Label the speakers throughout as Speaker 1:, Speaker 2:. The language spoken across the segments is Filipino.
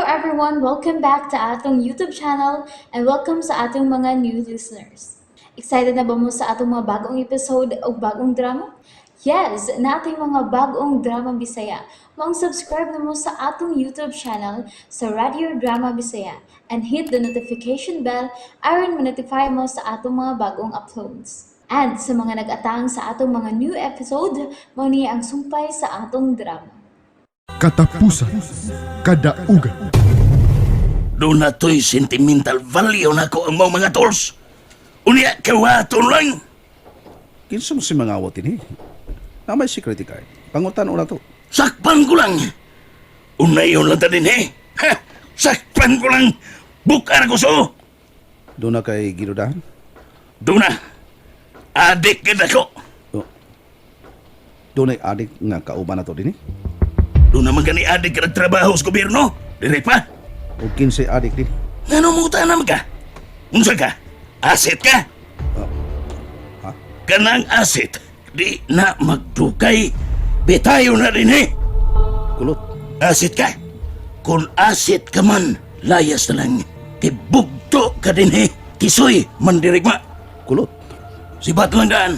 Speaker 1: everyone, welcome back to atong YouTube channel and welcome sa atong mga new listeners. Excited na ba mo sa atong mga bagong episode o bagong drama? Yes, na ating mga bagong drama Bisaya. Subscribe na mo sa atong YouTube channel sa Radio Drama Bisaya and hit the notification bell aron ma-notify mo sa atong mga bagong uploads. And sa mga nag-atang sa atong mga new episode, mo niya ang sumpay sa atong drama.
Speaker 2: Katapusan, kadaugan.
Speaker 3: Doon na to'y sentimental value na ko ang mga tools. Unya, kawaton lang.
Speaker 4: Kinsa mo si mga awat ini? Na may security card. Pangutan na to.
Speaker 3: Sakpan ko lang. Unayon lang ta din Ha! Sakpan ko lang. Bukar ko so.
Speaker 4: Doon na kay ginudahan?
Speaker 3: Doon na. Adik ka na ko.
Speaker 4: Doon ay adik nga kauban na to din
Speaker 3: Doon naman ka ni adik ka nagtrabaho sa gobyerno. Dire pa.
Speaker 4: O kinsay adik din?
Speaker 3: Nga mo naman ka? Unsa ka? Asset ka?
Speaker 4: Ha?
Speaker 3: Kanang asset. Di na magdugay. Bitayo na rin
Speaker 4: Kulot.
Speaker 3: Asset ka? Kung asset ka man, layas na lang. Tibugto ka din Kisoy, mandirigma.
Speaker 4: Kulot.
Speaker 3: Si lang daan,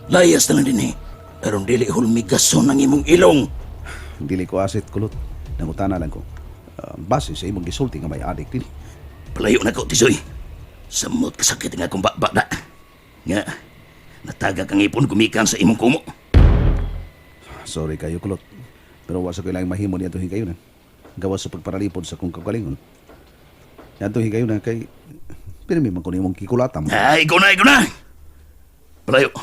Speaker 3: layas na lang din Aron dili hulmigason ang imong ilong.
Speaker 4: Dili ko asset kulot. Nangutana lang ko. Base sa imong gisulti nga may adik din.
Speaker 3: Palayo na ko, Tisoy. Samot kasakit nga kong bakbak. Nga, natagak ang ipon kumikan sa imong kumo.
Speaker 4: Sorry kayo kulot. Pero wasa ko lang mahimo niya to higayon. Gawas sa pagparalipod sa kong kagalingon. Yan to higayon kay pirmi man ko nimong kikulatam.
Speaker 3: Ay, ikaw na. Palayo.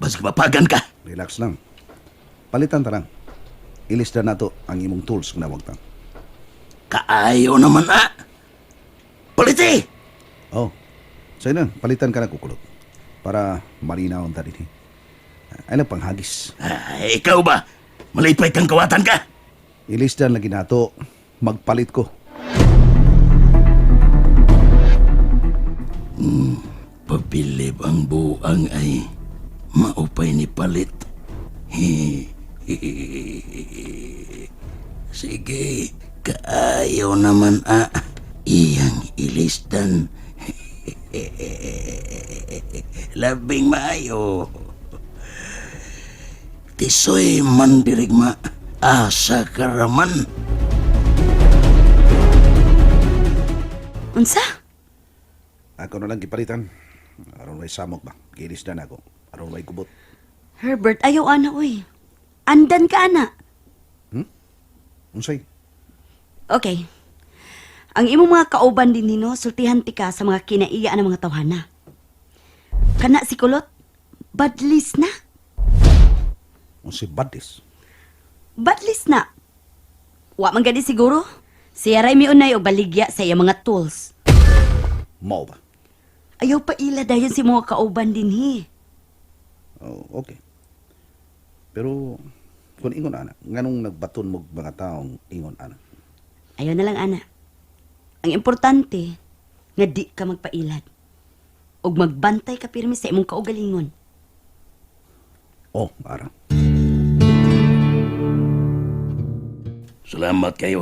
Speaker 3: Basta mapagan ka.
Speaker 4: Relax lang. Palitan ta lang. Ilista na to ang imong tools kung nawagtan.
Speaker 3: Kaayo naman Paliti!
Speaker 4: Oh, sa'yo na, palitan ka na kukulot. Para malinaw ang tali ni. Ay lang panghagis.
Speaker 3: Ay, ikaw ba? Malipay kang kawatan ka?
Speaker 4: Ilisdan lagi na to, magpalit ko.
Speaker 3: Pabilib ang buang ay maupay ni palit. Sige, kaayo naman iyang ilisdan. Labing maayo. Tisoy mandirigma asa karaman.
Speaker 5: Unsa?
Speaker 4: Ako na lang kipalitan. Aron may samok ba? Kilisdan ako. Aron may kubot.
Speaker 5: Herbert, ayaw ana, uy. Andan ka, ana.
Speaker 4: Unsay?
Speaker 5: Okay. Ang imong mga kauban din nino, sultihan ti ka sa mga kinaiya ng mga tawhana. Kana si Kulot, badlis na.
Speaker 4: Unsay badis?
Speaker 5: Badlis na. Wa man gadi siguro. Siya ray miunay o baligya sa iya mga tools.
Speaker 4: Mao ba?
Speaker 5: Ayaw pa ila dayon si mga kauban din
Speaker 4: Oh, okay. Pero, kung ingon ana, nganong nagbaton mo mga taong ingon ana?
Speaker 5: Ayaw na lang, ana. Ang importante, nga di ka magpailad. Og magbantay ka pirmi sa imong kaugalingon.
Speaker 4: Oh, ara.
Speaker 3: Salamat kayo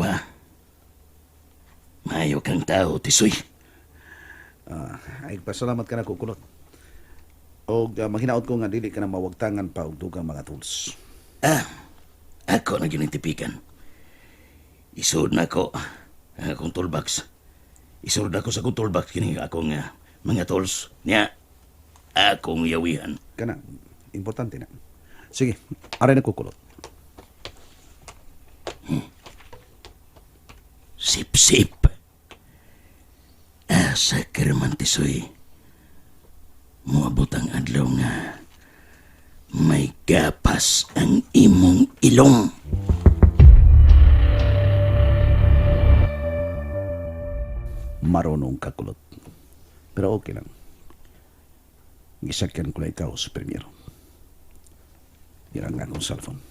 Speaker 3: Mayo kang tao, Tisoy.
Speaker 4: Ay, pasalamat ka na kukulot. O mahinaot ko nga dili ka na mawagtangan pa og dugang mga tools.
Speaker 3: Ako na ginitipikan. Isod na ko akong toolbox. Isod na ko sa akong toolbox kini akong mga tools niya akong yawihan.
Speaker 4: Kana, importante na. Sige, aray na kukulot.
Speaker 3: Sip-sip. Asa karaman, Tisoy. Muabot ang adlaw nga may gapas ang imong ilong.
Speaker 4: Marunong kakulot. Pero okay lang. Gisakyan ko na ikaw sa premier. Yan ang akong cellphone.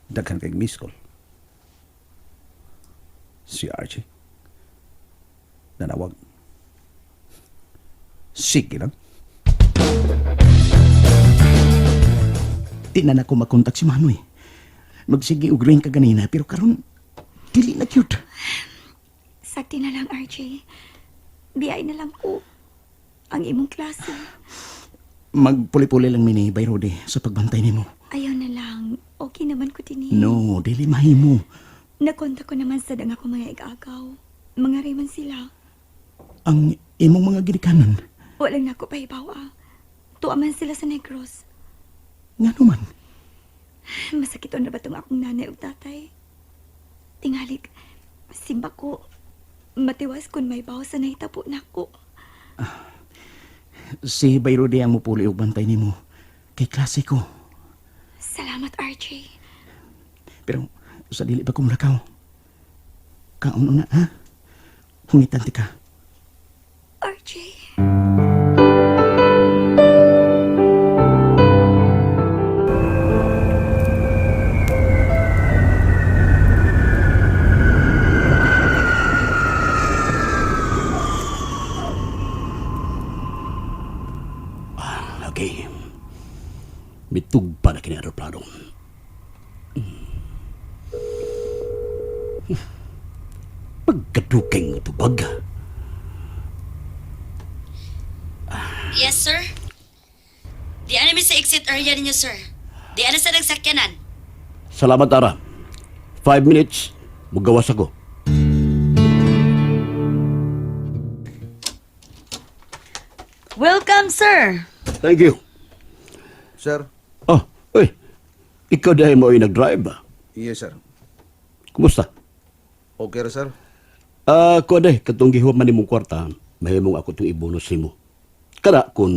Speaker 4: Daghan kay miss call. Si Archie. Nanawag. Sige lang.
Speaker 6: Di na ako makontak si Manoy. Magsige og ring ka ganina, pero karon
Speaker 3: dili na cute.
Speaker 5: Sakti na lang, RJ. Biyay na lang ko ang imong klase.
Speaker 3: Magpuli-puli lang mini bay Rudy sa pagbantay nimo.
Speaker 5: Ayaw na lang. Okay naman ko tini.
Speaker 3: No, dili mahimo.
Speaker 5: Nakonta ko naman sa dang ako mga igagaw. Mga rayman sila.
Speaker 3: Ang imong mga ginikanan.
Speaker 5: Walang nako pahibawa. Tuaman sila sa Negros.
Speaker 3: Ngano man?
Speaker 5: Masakit na ba itong akong nanay o tatay? Tingalig, simba ko. Matiwas kung may bawas sa nahitapo na ko.
Speaker 3: Si bay Rudy ang mupuli og bantay nimo kay klase ko.
Speaker 5: Salamat, RJ.
Speaker 3: Pero sa dili pa ko mulakaw. Kaon na ha? Hungitan ti ka.
Speaker 5: RJ.
Speaker 3: Okay. Mitugpa na kini aeroplano. Pagkadukeng mo tubag.
Speaker 6: Yes, sir. Di ano sa exit area ninyo, sir. Di ano sa nagsakyanan.
Speaker 3: Salamat, Ara. 5 minutes, magawas ako.
Speaker 5: Welcome, sir.
Speaker 3: Thank you.
Speaker 4: Sir?
Speaker 3: Oh, uy. Ikaw dahil mo ay nag-drive ba?
Speaker 4: Yes, sir.
Speaker 3: Kumusta?
Speaker 4: Okay ra, sir?
Speaker 3: Ko dahil, katong gihuman ni mong kwarta, mahimong ako itong ibonus mo. Kada kung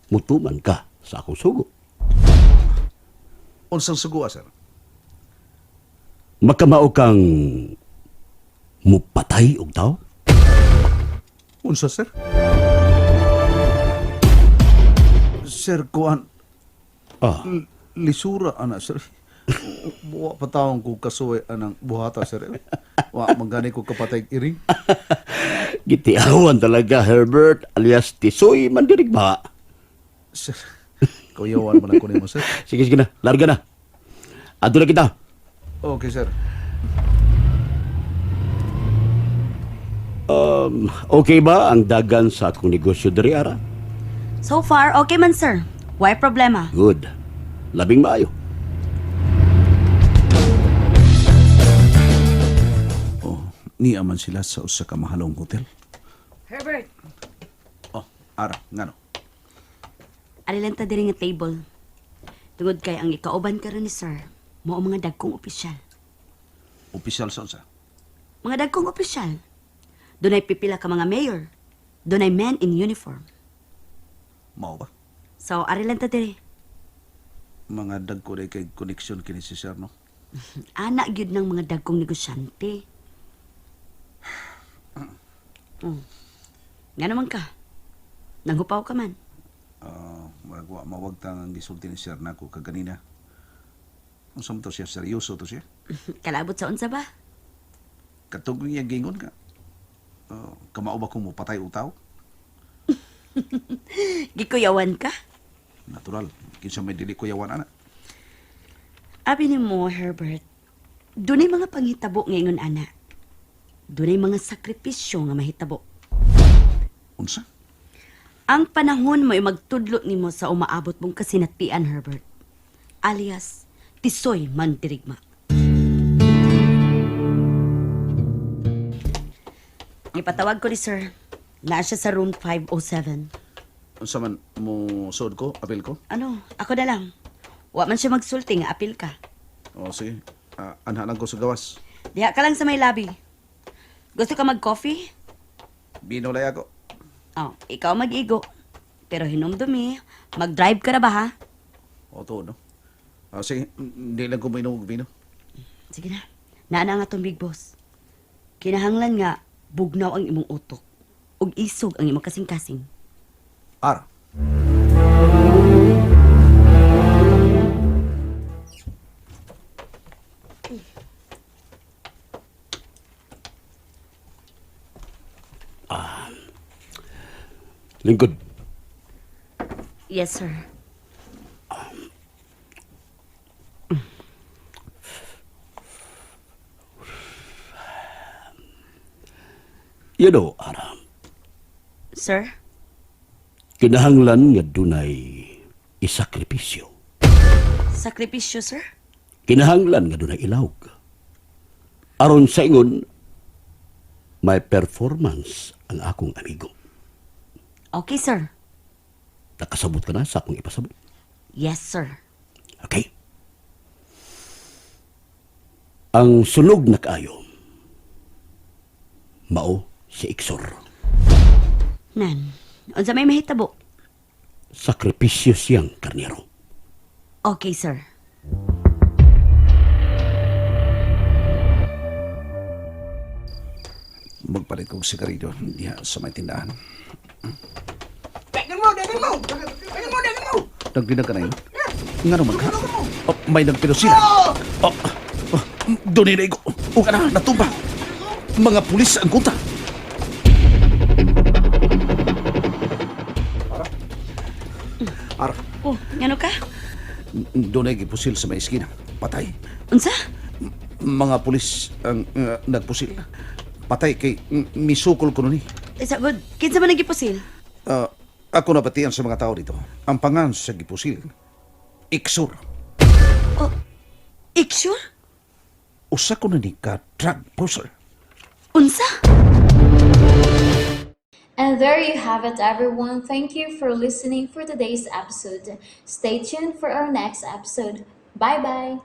Speaker 3: mutuman ka sa akong sugo.
Speaker 4: Unsang sugua, sir?
Speaker 3: Makamao kang mupatay og tao?
Speaker 4: Unsa, sir? Sir, kuan,
Speaker 3: Ah,
Speaker 4: lisura, ana, sir. Buwa pa taong ko kasuwe anang buhata, sir. Wa, manggani ko kapatay iring.
Speaker 3: gitiawan talaga, Herbert, alias Tisoy Mandirigba.
Speaker 4: Sir, kuyawan man ako nimo, sir.
Speaker 3: Sige, sige na, larga na. Ato na kita.
Speaker 4: Okay, sir.
Speaker 3: Okay ba ang dagan sa akong negosyo diri, Ara?
Speaker 5: So far, okay man, sir. Why problema?
Speaker 3: Good. Labing maayo.
Speaker 4: Oh, niya man sila sa usa ka mahalong hotel.
Speaker 5: Herbert.
Speaker 4: Oh, ara, ngano?
Speaker 5: Arilan ta diri nga table. Tungod kay ang ikauban karon ni sir, mao mga dagkong opisyal.
Speaker 4: Opisyal sa unsa?
Speaker 5: Mga dagkong opisyal. Dunay pipila ka mga mayor. Dunay men in uniform.
Speaker 4: Mao ba?
Speaker 5: So, arilan ta diri.
Speaker 4: Mga dagko day kay connection kini si sir, no?
Speaker 5: Anak gyud ng mga dagkong negosyante. Nga naman ka. Nanghupaw ka man.
Speaker 4: Mawag tang gisulti ni sir nako kaganina. Unsa man to siya, seryoso to siya?
Speaker 5: Kalabot sa unsa ba?
Speaker 4: Katog niya gingon ka. Kamao ba kung mupatay utaw?
Speaker 5: Gikuyawan ka?
Speaker 4: Natural. Kinsa may dili kuyawan ana.
Speaker 5: Abi ni mo, Herbert, dunay mga panghitabo ngayon, ana. Dunay mga sakripisyo nga mahitabo.
Speaker 4: Unsa?
Speaker 5: Ang panahon mo ay magtudlo nimo sa umaabot mong kasinatian, Herbert. Alias, Tisoy Mandirigma. Ipatawag ko ni sir. Naa siya sa room 507.
Speaker 4: Unsa man mo sud ko, apil ko?
Speaker 5: Ano, ako na lang. Wa man siya magsulti nga apil ka.
Speaker 4: O sige. Anha lang ko sa gawas.
Speaker 5: Diha ka lang sa may lobby. Gusto ka mag-coffee?
Speaker 4: Binolay ako.
Speaker 5: Oh, ikaw mag-igo. Pero hinumdumi, mag-drive ka na ba ha?
Speaker 4: O to, no? Sige, hindi lang ko mainom og vino.
Speaker 5: Sige na. Naana nga tong big boss. Kinahanglan nga, bugnaw ang imong utok. Ug isog ang imong kasing-kasing.
Speaker 4: Ara.
Speaker 3: Lingkod.
Speaker 5: Yes, sir.
Speaker 7: You know, Aram,
Speaker 5: Sir?
Speaker 7: kinahanglan nga dunay isakripisyo.
Speaker 5: Sakripisyo, sir?
Speaker 7: Kinahanglan nga dunay ilawg. Aron sa ingon, may performance ang akong amigo.
Speaker 5: Okay, sir.
Speaker 7: Nakasabot ka na sa akong ipasabot.
Speaker 5: Yes, sir.
Speaker 7: Okay? Ang sunog na kaayo, mao si Iksor.
Speaker 5: Nan, unsa may mahitabo?
Speaker 7: Sakripisyo siyang karnero.
Speaker 5: Okay, sir.
Speaker 4: Magpalit kong sigarilyo diha sa may tindahan.
Speaker 8: Dagan mo! Dagan mo!
Speaker 4: Nagdinig ka na yun? Nga naman ka? Oh, may nagpilo sila. Oh, doon nila ko. O ka na, natumba. Mga pulis ang kunta. Ara,
Speaker 5: Oh, ngano ka?
Speaker 4: doon ay gipusil sa may eskina. Patay.
Speaker 5: Unsa?
Speaker 4: Mga pulis ang nagpusil. Patay kay misukol ko nun eh.
Speaker 5: Sagod, kinsa man nagipusil?
Speaker 4: Ako nabatian sa mga tao dito. Ang pangan sa gipusil, Iksur.
Speaker 5: Oh, Iksure?
Speaker 4: Usa ko na ni ka drug pusher.
Speaker 5: Unsa?
Speaker 1: And there you have it, everyone. Thank you for listening for today's episode. Stay tuned for our next episode. Bye bye.